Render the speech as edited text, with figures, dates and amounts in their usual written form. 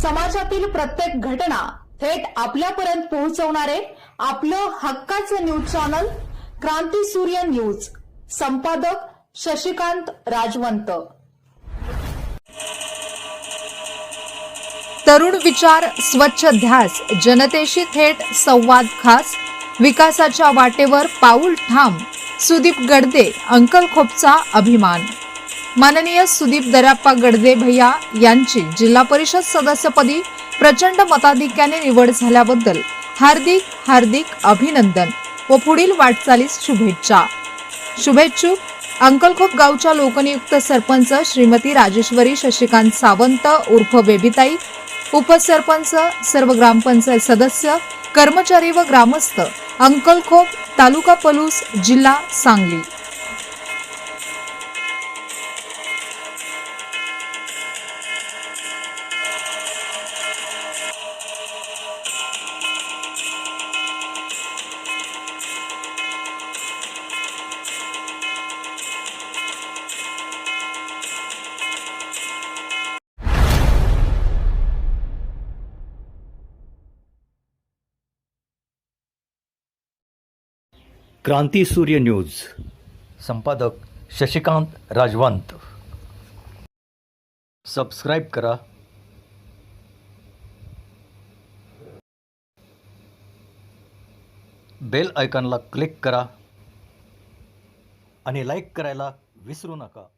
समाजातील प्रत्येक घटना थेट आपल्यापर्यंत पोहोचवणारे आपलं हक्काचं न्यूज चॅनल क्रांती सूर्य न्यूज. संपादक शशिकांत राजवंत. तरुण विचार, स्वच्छ ध्यास, जनतेशी थेट संवाद खास, विकासाच्या वाटेवर पाऊल ठाम, सुदीप गडदे अंकलखोपचा अभिमान. माननीय सुदीप दर्याप्पा गडदे भैया यांची जिल्हा परिषद सदस्यपदी प्रचंड मताधिक्याने निवड झाल्याबद्दल हार्दिक हार्दिक अभिनंदन व पुढील वाटचालीस शुभेच्छा. शुभेच्छुक अंकलखोप गावच्या लोकनियुक्त सरपंच श्रीमती राजेश्वरी शशिकांत सावंत उर्फ बेबीताई, उपसरपंच, सर्व ग्रामपंचायत सदस्य, कर्मचारी व ग्रामस्थ, अंकलखोप, तालुका पलूस, जिल्हा सांगली. क्रांती सूर्य न्यूज. संपादक शशिकांत राजवंत. सबस्क्राईब करा, बेल आयकॉनला क्लिक करा आणि लाईक करायला विसरू नका.